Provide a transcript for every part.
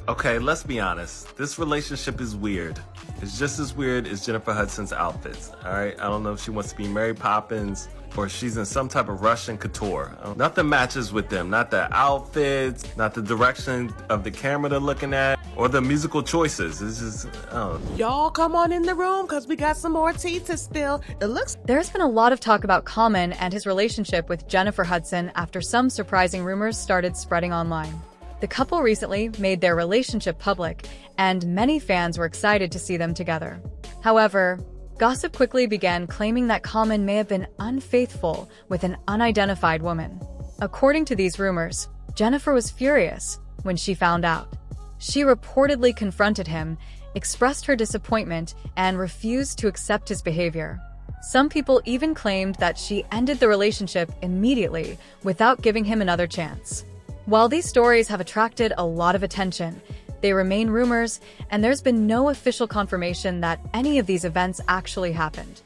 Okay, let's be honest. This relationship is weird. It's just as weird as Jennifer Hudson's outfits, all right? I don't know if she wants to be Mary Poppins or she's in some type of Russian couture. Nothing matches with them. Not the outfits, not the direction of the camera they're looking at, or the musical choices. It's just, Y'all come on in the room because we got some more tea to spill. There's been a lot of talk about Common and his relationship with Jennifer Hudson after some surprising rumors started spreading online. The couple recently made their relationship public, and many fans were excited to see them together. However, gossip quickly began claiming that Common may have been unfaithful with an unidentified woman. According to these rumors, Jennifer was furious when she found out. She reportedly confronted him, expressed her disappointment, and refused to accept his behavior. Some people even claimed that she ended the relationship immediately without giving him another chance. While these stories have attracted a lot of attention, they remain rumors, and there's been no official confirmation that any of these events actually happened.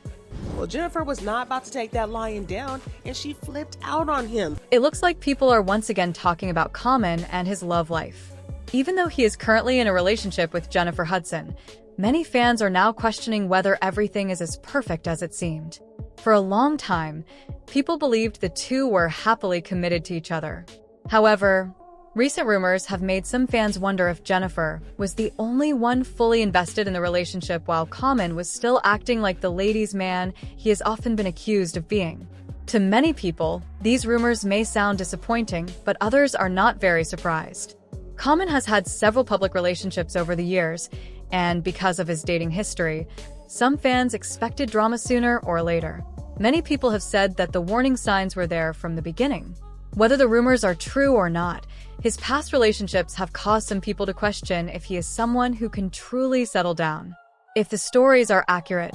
Well, Jennifer was not about to take that lying down, and she flipped out on him. It looks like people are once again talking about Common and his love life. Even though he is currently in a relationship with Jennifer Hudson, many fans are now questioning whether everything is as perfect as it seemed. For a long time, people believed the two were happily committed to each other. However, recent rumors have made some fans wonder if Jennifer was the only one fully invested in the relationship while Common was still acting like the ladies' man he has often been accused of being. To many people, these rumors may sound disappointing, but others are not very surprised. Common has had several public relationships over the years, and because of his dating history, some fans expected drama sooner or later. Many people have said that the warning signs were there from the beginning. Whether the rumors are true or not, his past relationships have caused some people to question if he is someone who can truly settle down. If the stories are accurate,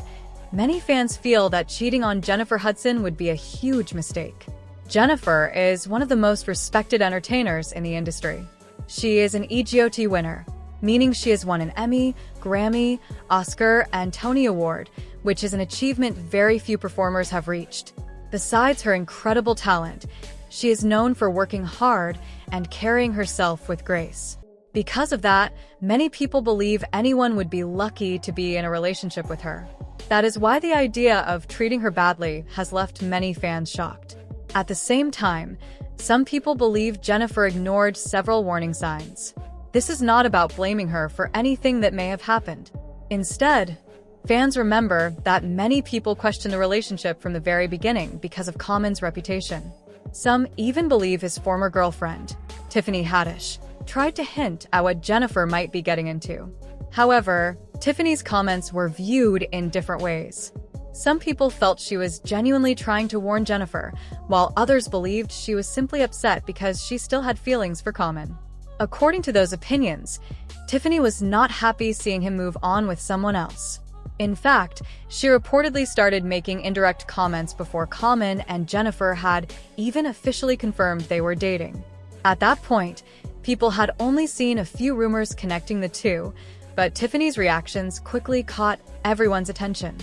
many fans feel that cheating on Jennifer Hudson would be a huge mistake. Jennifer is one of the most respected entertainers in the industry. She is an EGOT winner, meaning she has won an Emmy, Grammy, Oscar, and Tony Award, which is an achievement very few performers have reached. Besides her incredible talent, she is known for working hard and carrying herself with grace. Because of that, many people believe anyone would be lucky to be in a relationship with her. That is why the idea of treating her badly has left many fans shocked. At the same time, some people believe Jennifer ignored several warning signs. This is not about blaming her for anything that may have happened. Instead, fans remember that many people questioned the relationship from the very beginning because of Common's reputation. Some even believe his former girlfriend, Tiffany Haddish, tried to hint at what Jennifer might be getting into. However, Tiffany's comments were viewed in different ways. Some people felt she was genuinely trying to warn Jennifer, while others believed she was simply upset because she still had feelings for Common. According to those opinions, Tiffany was not happy seeing him move on with someone else. In fact, she reportedly started making indirect comments before Common and Jennifer had even officially confirmed they were dating. At that point, people had only seen a few rumors connecting the two, but Tiffany's reactions quickly caught everyone's attention.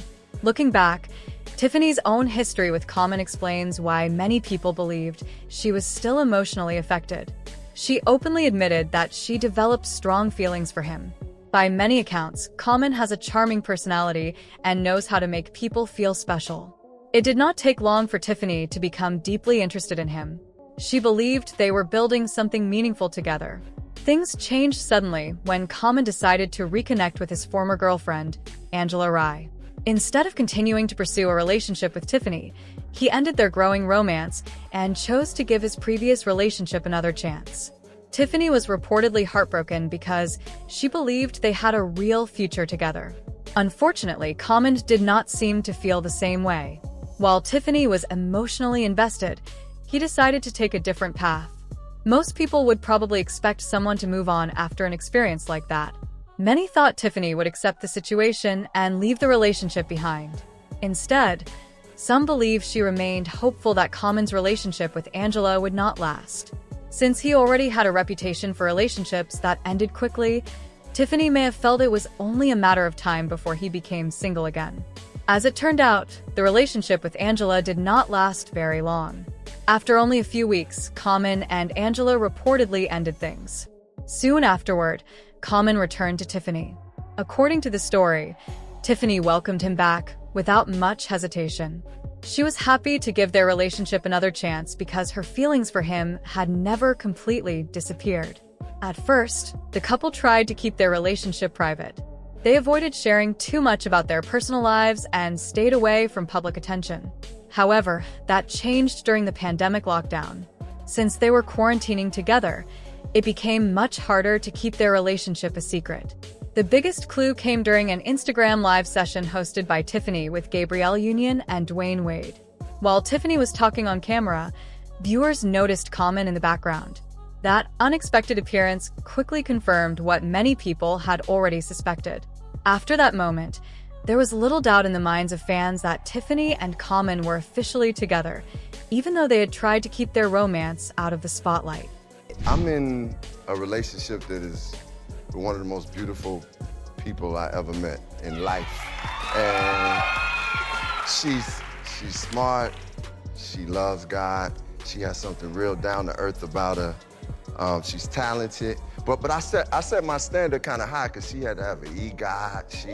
Looking back, Tiffany's own history with Common explains why many people believed she was still emotionally affected. She openly admitted that she developed strong feelings for him. By many accounts, Common has a charming personality and knows how to make people feel special. It did not take long for Tiffany to become deeply interested in him. She believed they were building something meaningful together. Things changed suddenly when Common decided to reconnect with his former girlfriend, Angela Rye. Instead of continuing to pursue a relationship with Tiffany, he ended their growing romance and chose to give his previous relationship another chance. Tiffany was reportedly heartbroken because she believed they had a real future together. Unfortunately, Common did not seem to feel the same way. While Tiffany was emotionally invested, he decided to take a different path. Most people would probably expect someone to move on after an experience like that. Many thought Tiffany would accept the situation and leave the relationship behind. Instead, some believe she remained hopeful that Common's relationship with Angela would not last. Since he already had a reputation for relationships that ended quickly, Tiffany may have felt it was only a matter of time before he became single again. As it turned out, the relationship with Angela did not last very long. After only a few weeks, Common and Angela reportedly ended things. Soon afterward, Common returned to Tiffany. According to the story, Tiffany welcomed him back without much hesitation. She was happy to give their relationship another chance because her feelings for him had never completely disappeared. At first, the couple tried to keep their relationship private. They avoided sharing too much about their personal lives and stayed away from public attention. However, that changed during the pandemic lockdown. Since they were quarantining together, it became much harder to keep their relationship a secret. The biggest clue came during an Instagram live session hosted by Tiffany with Gabrielle Union and Dwayne Wade. While Tiffany was talking on camera, viewers noticed Common in the background. That unexpected appearance quickly confirmed what many people had already suspected. After that moment, there was little doubt in the minds of fans that Tiffany and Common were officially together, even though they had tried to keep their romance out of the spotlight. I'm in a relationship that is one of the most beautiful people I ever met in life. And she's smart, she loves God, she has something real down to earth about her. She's talented, but I set my standard kind of high because she had to have an EGOT. She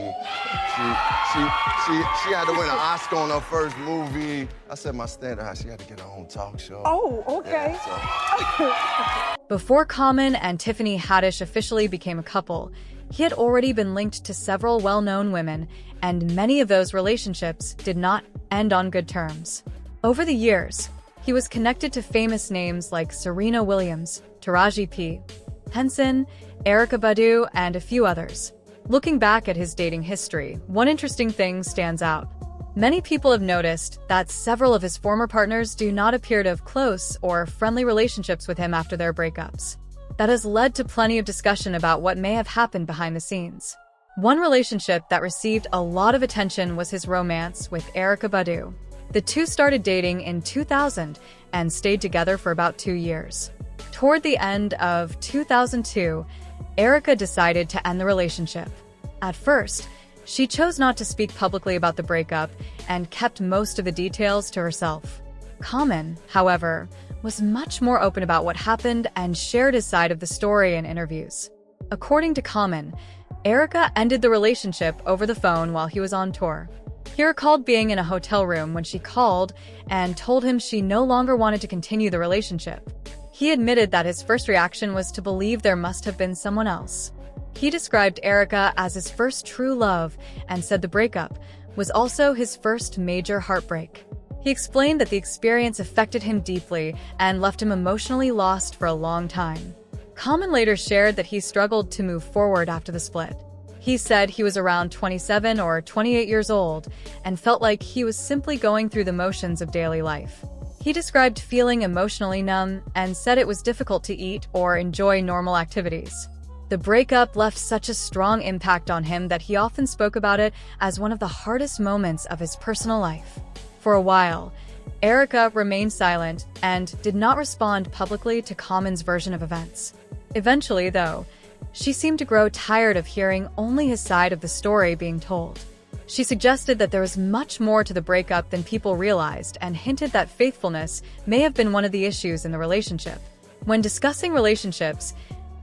had to win an Oscar on her first movie. I set my standard high. She had to get her own talk show. Oh, okay. Yeah, Before Common and Tiffany Haddish officially became a couple, he had already been linked to several well-known women, and many of those relationships did not end on good terms. Over the years, he was connected to famous names like Serena Williams, Taraji P. Henson, Erykah Badu, and a few others. Looking back at his dating history, one interesting thing stands out. Many people have noticed that several of his former partners do not appear to have close or friendly relationships with him after their breakups. That has led to plenty of discussion about what may have happened behind the scenes. One relationship that received a lot of attention was his romance with Erykah Badu. The two started dating in 2000 and stayed together for about 2 years. Toward the end of 2002, Erykah decided to end the relationship. At first, she chose not to speak publicly about the breakup and kept most of the details to herself. Common, however, was much more open about what happened and shared his side of the story in interviews. According to Common, Erykah ended the relationship over the phone while he was on tour. He recalled being in a hotel room when she called and told him she no longer wanted to continue the relationship. He admitted that his first reaction was to believe there must have been someone else. He described Erykah as his first true love and said the breakup was also his first major heartbreak. He explained that the experience affected him deeply and left him emotionally lost for a long time. Common later shared that he struggled to move forward after the split. He said he was around 27 or 28 years old and felt like he was simply going through the motions of daily life. He described feeling emotionally numb and said it was difficult to eat or enjoy normal activities. The breakup left such a strong impact on him that he often spoke about it as one of the hardest moments of his personal life. For a while, Erykah remained silent and did not respond publicly to Common's version of events. Eventually, though, she seemed to grow tired of hearing only his side of the story being told. She suggested that there was much more to the breakup than people realized and hinted that faithfulness may have been one of the issues in the relationship. When discussing relationships,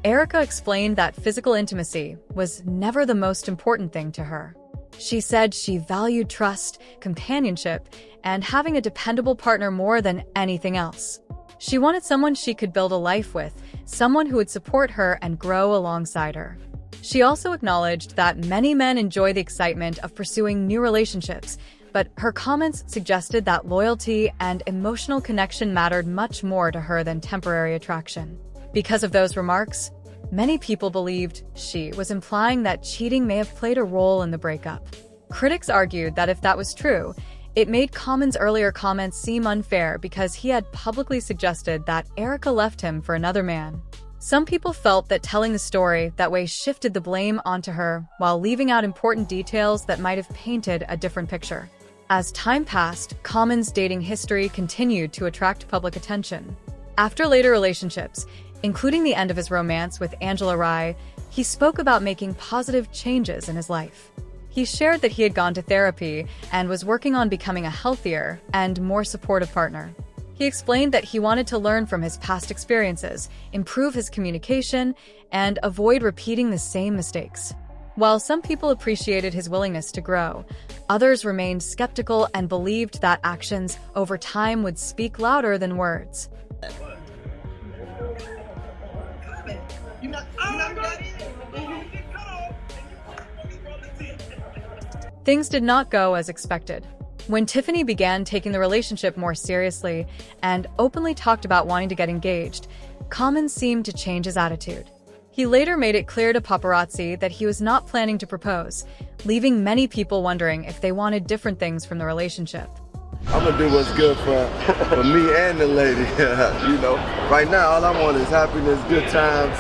Erykah explained that physical intimacy was never the most important thing to her. She said she valued trust, companionship, and having a dependable partner more than anything else. She wanted someone she could build a life with, someone who would support her and grow alongside her. She also acknowledged that many men enjoy the excitement of pursuing new relationships, but her comments suggested that loyalty and emotional connection mattered much more to her than temporary attraction. Because of those remarks, many people believed she was implying that cheating may have played a role in the breakup. Critics argued that if that was true, it made Common's earlier comments seem unfair because he had publicly suggested that Erykah left him for another man. Some people felt that telling the story that way shifted the blame onto her while leaving out important details that might have painted a different picture. As time passed, Common's dating history continued to attract public attention. After later relationships, including the end of his romance with Angela Rye, he spoke about making positive changes in his life. He shared that he had gone to therapy and was working on becoming a healthier and more supportive partner. He explained that he wanted to learn from his past experiences, improve his communication, and avoid repeating the same mistakes. While some people appreciated his willingness to grow, others remained skeptical and believed that actions over time would speak louder than words. Things did not go as expected. When Tiffany began taking the relationship more seriously and openly talked about wanting to get engaged, Common seemed to change his attitude. He later made it clear to paparazzi that he was not planning to propose, leaving many people wondering if they wanted different things from the relationship. I'm gonna do what's good for me and the lady. You know, right now all I want is happiness, good times,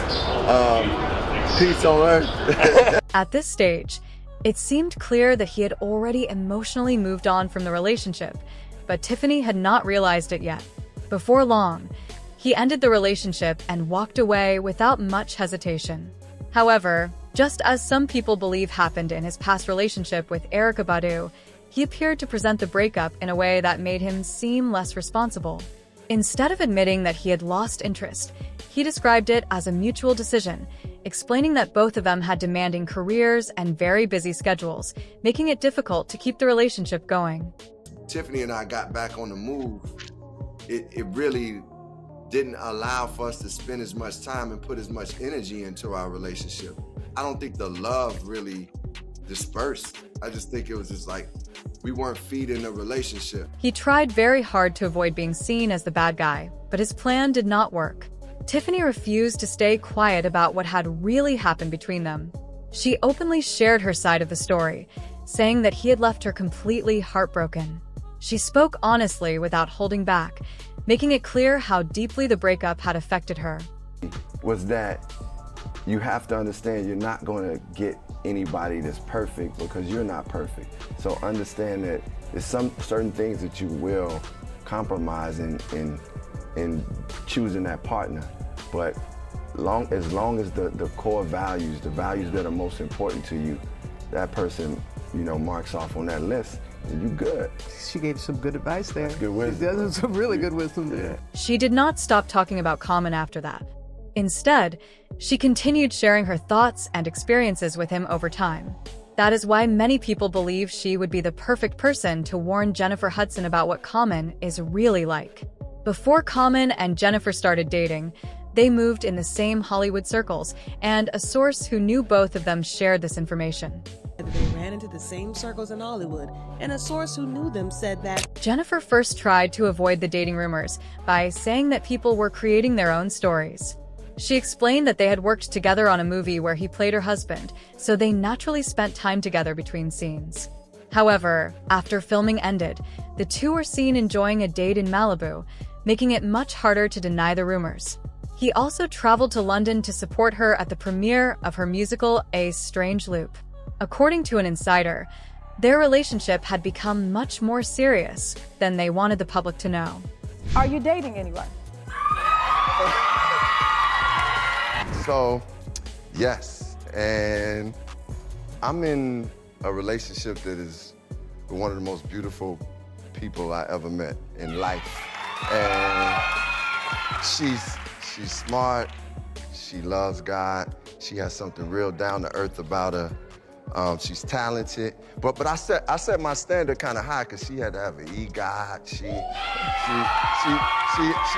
peace on earth. At this stage, it seemed clear that he had already emotionally moved on from the relationship, but Tiffany had not realized it yet. Before long, he ended the relationship and walked away without much hesitation. However, just as some people believe happened in his past relationship with Erykah Badu, he appeared to present the breakup in a way that made him seem less responsible. Instead of admitting that he had lost interest, he described it as a mutual decision, explaining that both of them had demanding careers and very busy schedules, making it difficult to keep the relationship going. Tiffany and I got back on the move. It really didn't allow for us to spend as much time and put as much energy into our relationship. I don't think the love really dispersed. I just think it was just like we weren't feeding the relationship. He tried very hard to avoid being seen as the bad guy, but his plan did not work. Tiffany refused to stay quiet about what had really happened between them. She openly shared her side of the story, saying that he had left her completely heartbroken. She spoke honestly without holding back, making it clear how deeply the breakup had affected her. Was that you have to understand you're not going to get anybody that's perfect because you're not perfect. So understand that there's some certain things that you will compromise in choosing that partner. But as long as the core values, the values that are most important to you, that person, you know, marks off on that list, and you good. She gave some good advice there. That's good wisdom. That's some really good wisdom there. She did not stop talking about Common after that. Instead, she continued sharing her thoughts and experiences with him over time. That is why many people believe she would be the perfect person to warn Jennifer Hudson about what Common is really like. Before Common and Jennifer started dating, they moved in the same Hollywood circles, and a source who knew both of them shared this information. They ran into the same circles in Hollywood, and a source who knew them said that Jennifer first tried to avoid the dating rumors by saying that people were creating their own stories. She explained that they had worked together on a movie where he played her husband, so they naturally spent time together between scenes. However, after filming ended, the two were seen enjoying a date in Malibu, making it much harder to deny the rumors. He also traveled to London to support her at the premiere of her musical A Strange Loop. According to an insider, their relationship had become much more serious than they wanted the public to know. Are you dating anyone? So, yes, and I'm in a relationship that is one of the most beautiful people I ever met in life. And she's smart, she loves God, she has something real down to earth about her. She's talented, but I set my standard kind of high because she had to have an EGOT. She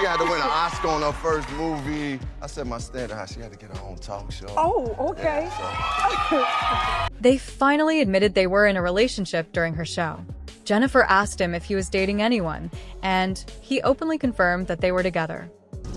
had to win an Oscar on her first movie. I set my standard high. She had to get her own talk show. Oh, okay. Yeah, so. They finally admitted they were in a relationship during her show. Jennifer asked him if he was dating anyone, and he openly confirmed that they were together.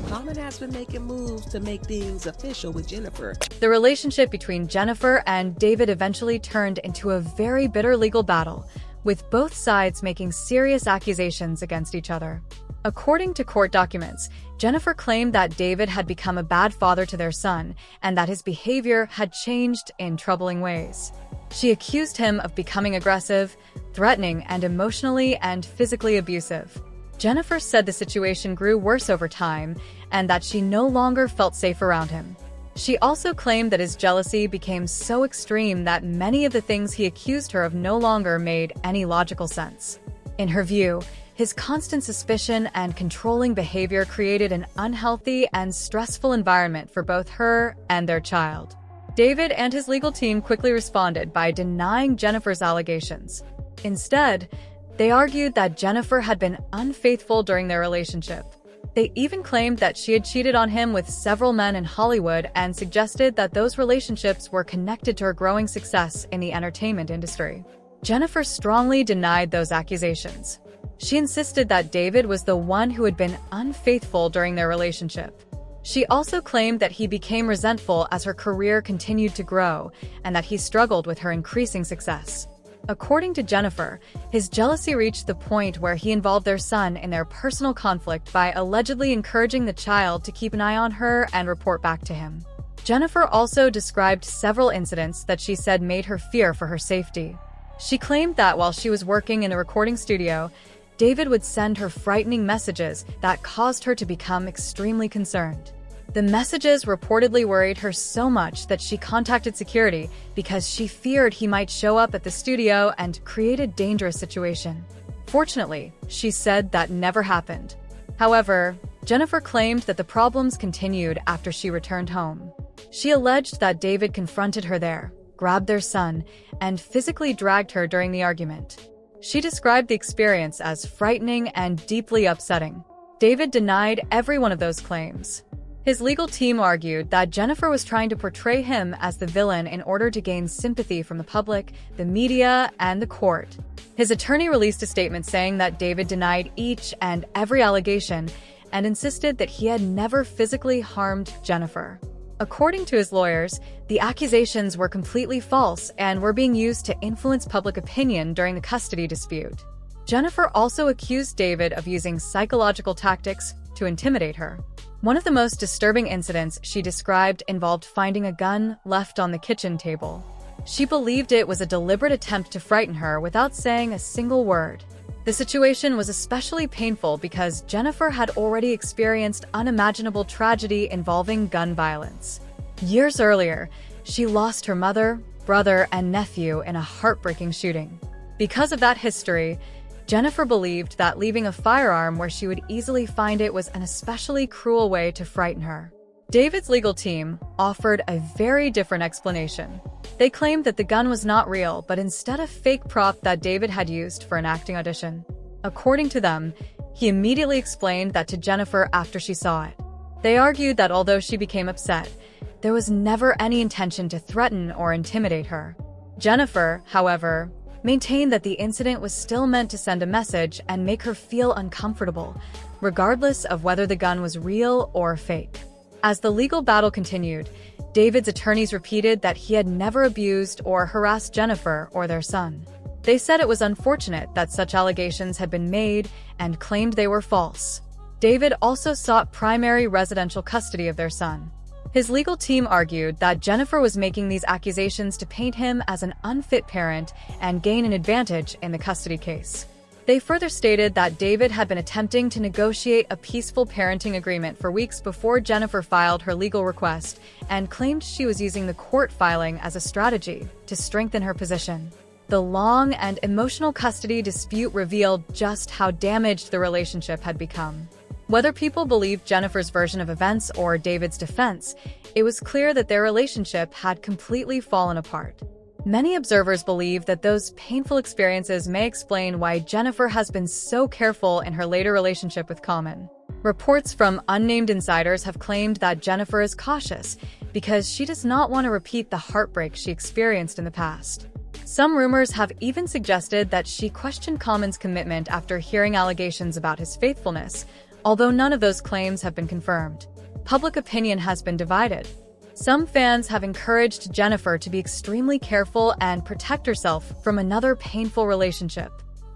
Common has been making moves to make things official with Jennifer. The relationship between Jennifer and David eventually turned into a very bitter legal battle, with both sides making serious accusations against each other. According to court documents, Jennifer claimed that David had become a bad father to their son and that his behavior had changed in troubling ways. She accused him of becoming aggressive, threatening, and emotionally and physically abusive. Jennifer said the situation grew worse over time and that she no longer felt safe around him. She also claimed that his jealousy became so extreme that many of the things he accused her of no longer made any logical sense. In her view, His constant suspicion and controlling behavior created an unhealthy and stressful environment for both her and their child. David and his legal team quickly responded by denying Jennifer's allegations. Instead, they argued that Jennifer had been unfaithful during their relationship. They even claimed that she had cheated on him with several men in Hollywood and suggested that those relationships were connected to her growing success in the entertainment industry. Jennifer strongly denied those accusations. She insisted that David was the one who had been unfaithful during their relationship. She also claimed that he became resentful as her career continued to grow and that he struggled with her increasing success. According to Jennifer, his jealousy reached the point where he involved their son in their personal conflict by allegedly encouraging the child to keep an eye on her and report back to him. Jennifer also described several incidents that she said made her fear for her safety. She claimed that while she was working in a recording studio, David would send her frightening messages that caused her to become extremely concerned. The messages reportedly worried her so much that she contacted security because she feared he might show up at the studio and create a dangerous situation. Fortunately, she said that never happened. However, Jennifer claimed that the problems continued after she returned home. She alleged that David confronted her there, grabbed their son, and physically dragged her during the argument. She described the experience as frightening and deeply upsetting. David denied every one of those claims. His legal team argued that Jennifer was trying to portray him as the villain in order to gain sympathy from the public, the media, and the court. His attorney released a statement saying that David denied each and every allegation and insisted that he had never physically harmed Jennifer. According to his lawyers, the accusations were completely false and were being used to influence public opinion during the custody dispute. Jennifer also accused David of using psychological tactics to intimidate her. One of the most disturbing incidents she described involved finding a gun left on the kitchen table. She believed it was a deliberate attempt to frighten her without saying a single word. The situation was especially painful because Jennifer had already experienced unimaginable tragedy involving gun violence. Years earlier, she lost her mother, brother, and nephew in a heartbreaking shooting. Because of that history, Jennifer believed that leaving a firearm where she would easily find it was an especially cruel way to frighten her. David's legal team offered a very different explanation. They claimed that the gun was not real, but instead a fake prop that David had used for an acting audition. According to them, he immediately explained that to Jennifer after she saw it. They argued that although she became upset, there was never any intention to threaten or intimidate her. Jennifer, however, maintained that the incident was still meant to send a message and make her feel uncomfortable, regardless of whether the gun was real or fake. As the legal battle continued, David's attorneys repeated that he had never abused or harassed Jennifer or their son. They said it was unfortunate that such allegations had been made and claimed they were false. David also sought primary residential custody of their son. His legal team argued that Jennifer was making these accusations to paint him as an unfit parent and gain an advantage in the custody case. They further stated that David had been attempting to negotiate a peaceful parenting agreement for weeks before Jennifer filed her legal request and claimed she was using the court filing as a strategy to strengthen her position. The long and emotional custody dispute revealed just how damaged the relationship had become. Whether people believed Jennifer's version of events or David's defense, it was clear that their relationship had completely fallen apart. Many observers believe that those painful experiences may explain why Jennifer has been so careful in her later relationship with Common. Reports from unnamed insiders have claimed that Jennifer is cautious because she does not want to repeat the heartbreak she experienced in the past. Some rumors have even suggested that she questioned Common's commitment after hearing allegations about his faithfulness, although none of those claims have been confirmed. Public opinion has been divided. Some fans have encouraged Jennifer to be extremely careful and protect herself from another painful relationship.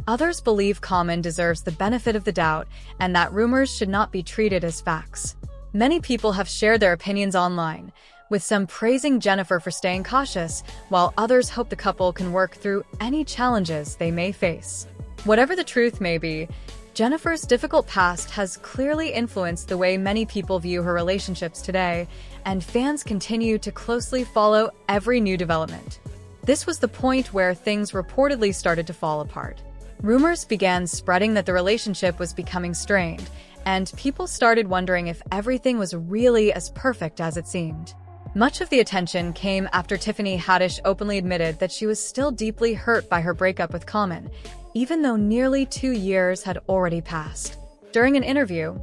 Others believe Common deserves the benefit of the doubt and that rumors should not be treated as facts. Many people have shared their opinions online, with some praising Jennifer for staying cautious, while others hope the couple can work through any challenges they may face. Whatever the truth may be, Jennifer's difficult past has clearly influenced the way many people view her relationships today, and fans continue to closely follow every new development. This was the point where things reportedly started to fall apart. Rumors began spreading that the relationship was becoming strained, and people started wondering if everything was really as perfect as it seemed. Much of the attention came after Tiffany Haddish openly admitted that she was still deeply hurt by her breakup with Common, even though nearly 2 years had already passed. During an interview,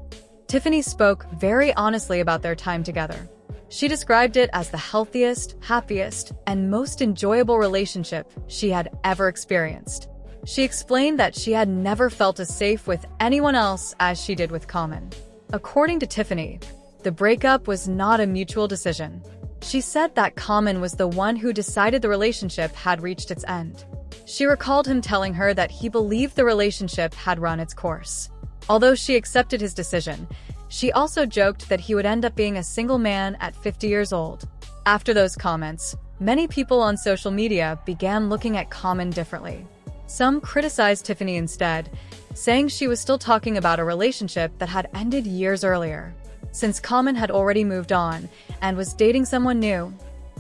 Tiffany spoke very honestly about their time together. She described it as the healthiest, happiest, and most enjoyable relationship she had ever experienced. She explained that she had never felt as safe with anyone else as she did with Common. According to Tiffany, the breakup was not a mutual decision. She said that Common was the one who decided the relationship had reached its end. She recalled him telling her that he believed the relationship had run its course. Although she accepted his decision, she also joked that he would end up being a single man at 50 years old. After those comments, many people on social media began looking at Common differently. Some criticized Tiffany instead, saying she was still talking about a relationship that had ended years earlier. Since Common had already moved on and was dating someone new,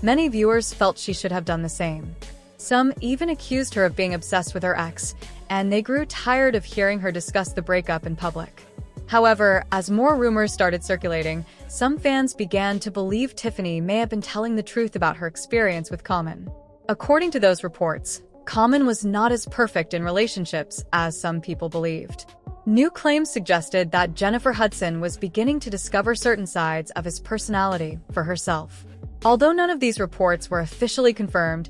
many viewers felt she should have done the same. Some even accused her of being obsessed with her ex, and they grew tired of hearing her discuss the breakup in public. However, as more rumors started circulating, some fans began to believe Tiffany may have been telling the truth about her experience with Common. According to those reports, Common was not as perfect in relationships as some people believed. New claims suggested that Jennifer Hudson was beginning to discover certain sides of his personality for herself. Although none of these reports were officially confirmed,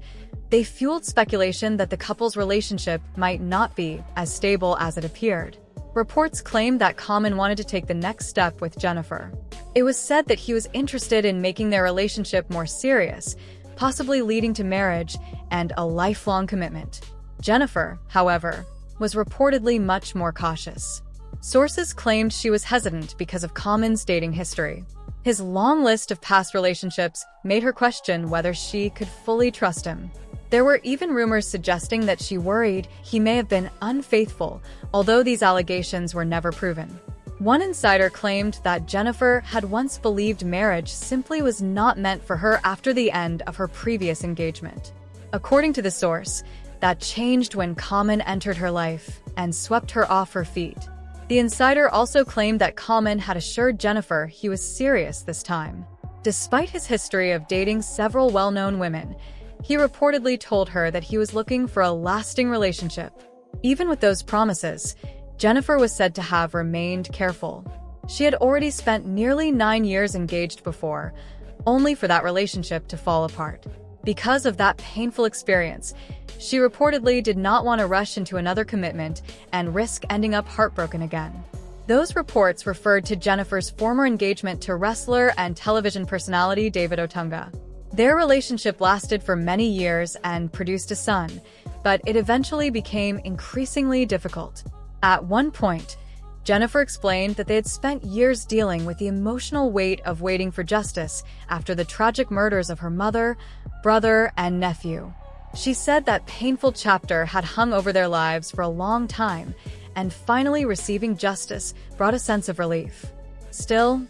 they fueled speculation that the couple's relationship might not be as stable as it appeared. Reports claimed that Common wanted to take the next step with Jennifer. It was said that he was interested in making their relationship more serious, possibly leading to marriage and a lifelong commitment. Jennifer, however, was reportedly much more cautious. Sources claimed she was hesitant because of Common's dating history. His long list of past relationships made her question whether she could fully trust him. There were even rumors suggesting that she worried he may have been unfaithful, although these allegations were never proven. One insider claimed that Jennifer had once believed marriage simply was not meant for her after the end of her previous engagement. According to the source, that changed when Common entered her life and swept her off her feet. The insider also claimed that Common had assured Jennifer he was serious this time. Despite his history of dating several well-known women, he reportedly told her that he was looking for a lasting relationship. Even with those promises, Jennifer was said to have remained careful. She had already spent nearly 9 years engaged before, only for that relationship to fall apart. Because of that painful experience, she reportedly did not want to rush into another commitment and risk ending up heartbroken again. Those reports referred to Jennifer's former engagement to wrestler and television personality David Otunga. Their relationship lasted for many years and produced a son, but it eventually became increasingly difficult. At one point, Jennifer explained that they had spent years dealing with the emotional weight of waiting for justice after the tragic murders of her mother, brother, and nephew. She said that painful chapter had hung over their lives for a long time, and finally receiving justice brought a sense of relief. Still,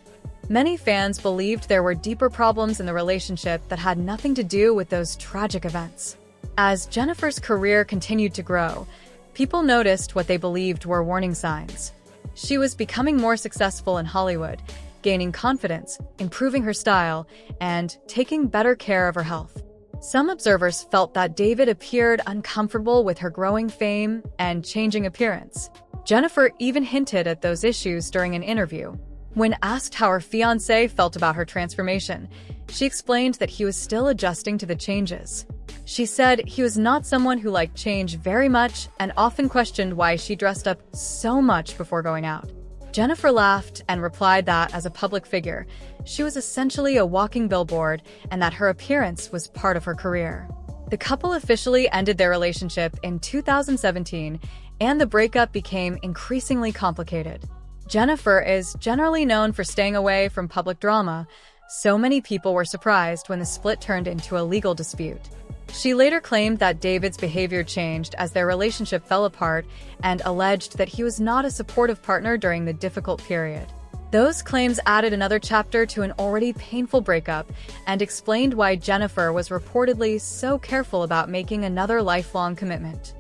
many fans believed there were deeper problems in the relationship that had nothing to do with those tragic events. As Jennifer's career continued to grow, people noticed what they believed were warning signs. She was becoming more successful in Hollywood, gaining confidence, improving her style, and taking better care of her health. Some observers felt that David appeared uncomfortable with her growing fame and changing appearance. Jennifer even hinted at those issues during an interview. When asked how her fiancé felt about her transformation, she explained that he was still adjusting to the changes. She said he was not someone who liked change very much and often questioned why she dressed up so much before going out. Jennifer laughed and replied that, as a public figure, she was essentially a walking billboard and that her appearance was part of her career. The couple officially ended their relationship in 2017, and the breakup became increasingly complicated. Jennifer is generally known for staying away from public drama, so many people were surprised when the split turned into a legal dispute. She later claimed that David's behavior changed as their relationship fell apart and alleged that he was not a supportive partner during the difficult period. Those claims added another chapter to an already painful breakup and explained why Jennifer was reportedly so careful about making another lifelong commitment.